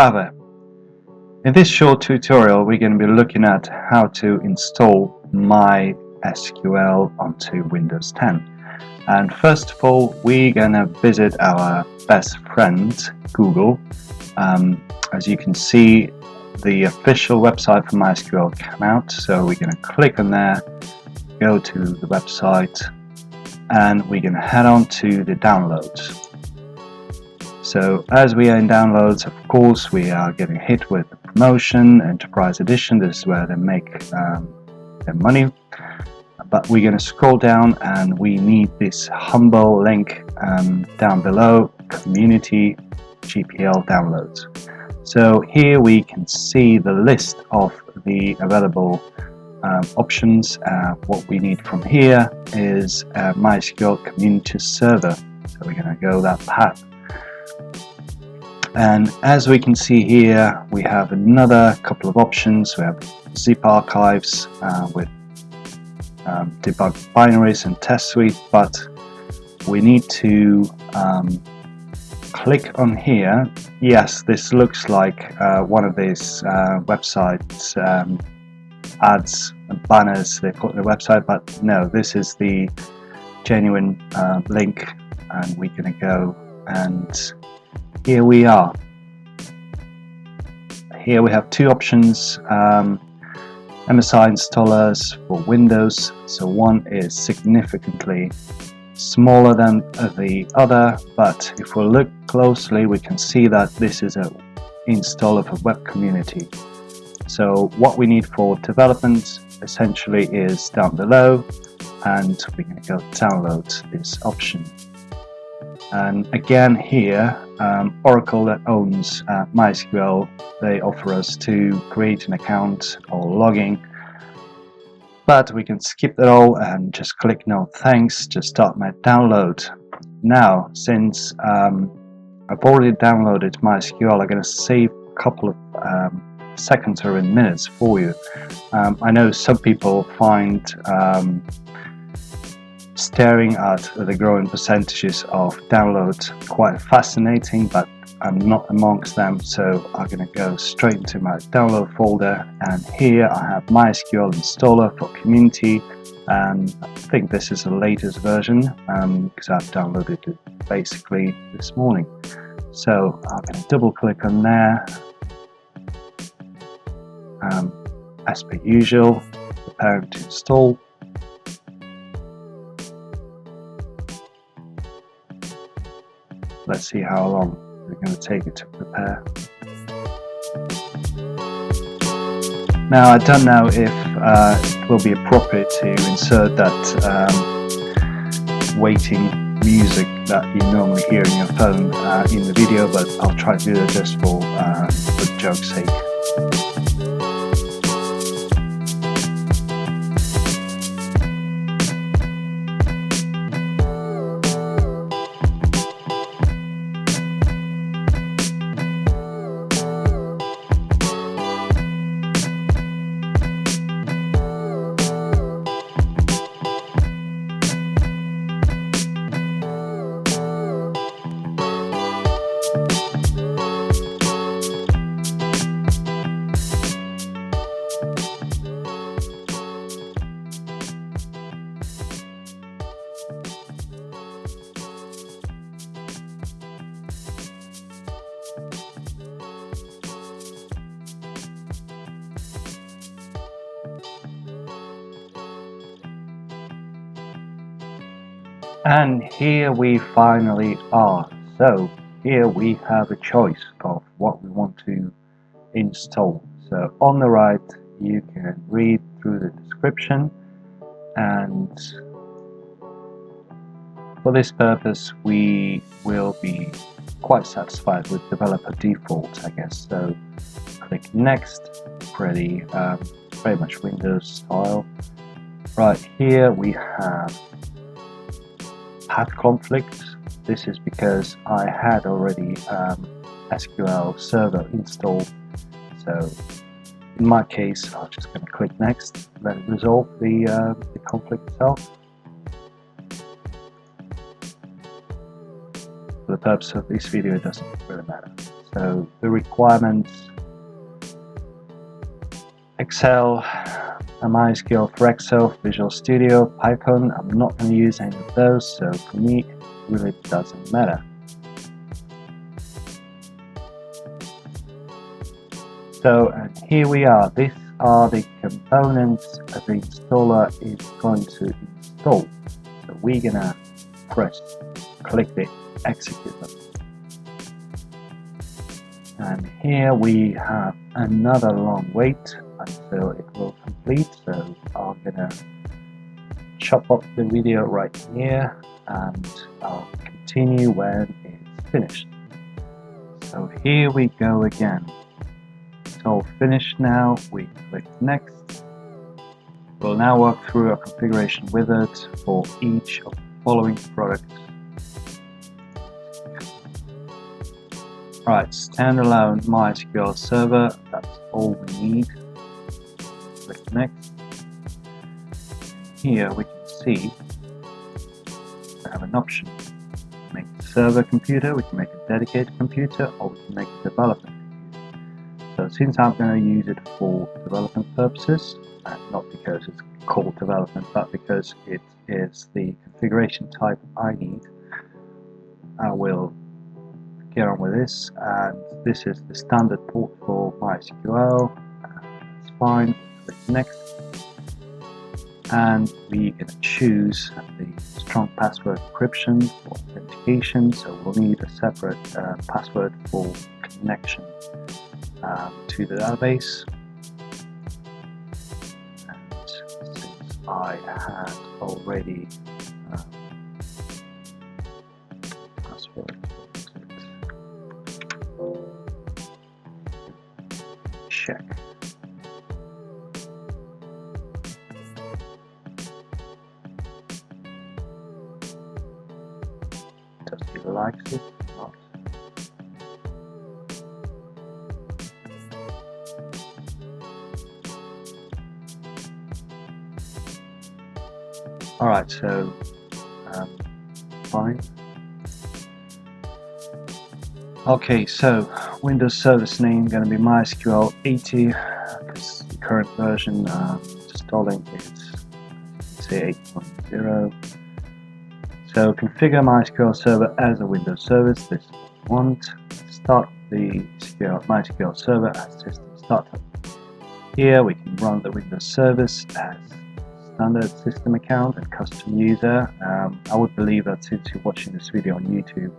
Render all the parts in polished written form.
Ave. In this short tutorial we're going to be looking at how to install MySQL onto Windows 10. And first of all we're going to visit our best friend Google. As you can see, the official website for MySQL came out, so we're going to click on there, go to the website, and we're going to head on to the downloads. So as we are in downloads, of course we are getting hit with the promotion, Enterprise Edition. This is where they make their money. But we're going to scroll down and we need this humble link down below, Community GPL Downloads. So here we can see the list of the available options. What we need from here is MySQL Community Server. So we're going to go that path. And as we can see here, we have another couple of options. We have zip archives with debug binaries and test suite, but we need to click on here. Yes, this looks like one of these websites ads and banners they put on the website, but no, this is the genuine link, and we're going to go, and here we are. Here we have two options, MSI installers for Windows. So one is significantly smaller than the other, but if we look closely we can see that this is an installer for web community. So what we need for development essentially is down below, and we're going to go download this option. And again here, Oracle, that owns MySQL, they offer us to create an account or logging, but we can skip that all and just click no thanks to start my download. Now, since I've already downloaded MySQL, I'm going to save a couple of seconds or in minutes for you. I know some people find staring at the growing percentages of downloads quite fascinating, but I'm not amongst them, so I'm going to go straight into my download folder, and here I have MySQL installer for community, and I think this is the latest version because I've downloaded it basically this morning. So I'm going to double click on there, as per usual, preparing to install. Let's see how long we're going to take it to prepare. Now I don't know if it will be appropriate to insert that waiting music that you normally hear in your phone in the video, but I'll try to do that just for joke's sake. And here we finally are. So here we have a choice of what we want to install. So on the right you can read through the description, and for this purpose we will be quite satisfied with developer defaults, I guess. So click next. Pretty much Windows style. Right here we have path conflicts. This is because I had already SQL Server installed, so in my case I'm just going to click next, let it resolve the conflict itself. For the purpose of this video it doesn't really matter. So the requirements: Excel, MySQL for Excel, Visual Studio, Python. I'm not going to use any of those, so for me it really doesn't matter. So, and here we are. These are the components that the installer is going to install. So we're gonna click the execute button. And here we have another long wait until it will complete. So I'm gonna chop up the video right here and I'll continue when it's finished. So here we go again. It's all finished now. We click next. We'll now work through a configuration wizard for each of the following products. Alright, standalone MySQL server, that's all we need. Click next. Here we can see we have an option. We can make a server computer, we can make a dedicated computer, or we can make a development computer. So since I'm going to use it for development purposes, not because it's called development, but because it is the configuration type I need, I will get on with this. And this is the standard port for MySQL. It's fine. Click next. And we're going to choose the strong password encryption for authentication. So we'll need a separate password for connection to the database. And since I had already password, check. Does he like it or not? Alright, so fine. Okay, so Windows service name going to be MySQL 80 because the current version installing is, say, 8.0. So configure MySQL server as a Windows service. This is what we want. Start the MySQL server as system startup. Here we can run the Windows service as standard system account and custom user. I would believe that since you're watching this video on YouTube,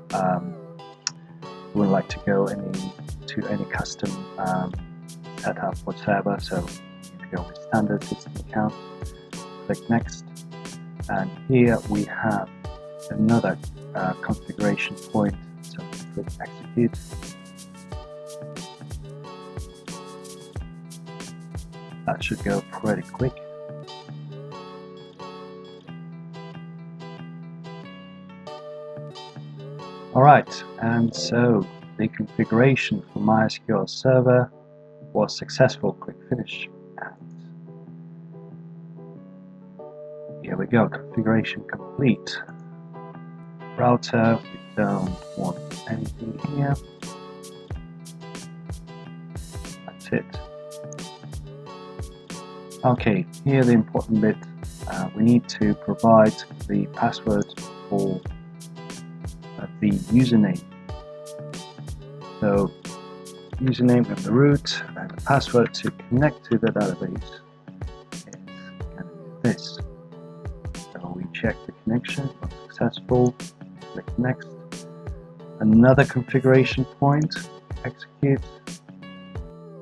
you wouldn't like to go to any custom setup whatsoever. So I'm going to go with standard system account. Click next, and here we have another configuration point. So click execute. That should go pretty quick. Alright, and so the configuration for MySQL server was successful. Click finish. And here we go, configuration complete. Router, we don't want anything here. That's it. Okay, here the important bit. We need to provide the password for the username. So username and the root, and the password to connect to the database is going to be this. So we check the connection, was successful. Click next. Another configuration point. Execute.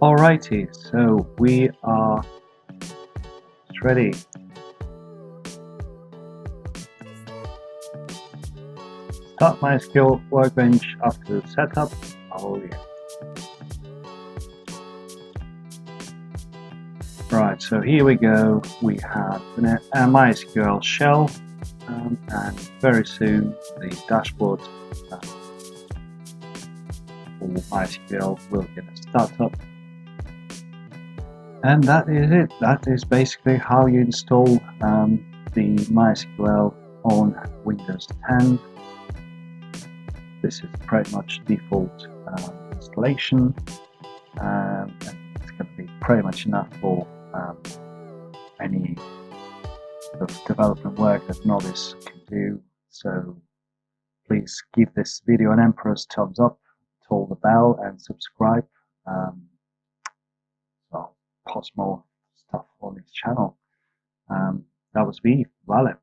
Alrighty, so we are ready. Start MySQL workbench after the setup. Oh yeah. Right, so here we go. We have a MySQL shell, and very soon the dashboard for MySQL will get a startup. And that is it. That is basically how you install the MySQL on Windows 10. This is pretty much default installation, and it's going to be pretty much enough for any sort of development work that novice can do. So please give this video an emperor's thumbs up, toll the bell, and subscribe. So I'll post more stuff on this channel. That was me, Vale.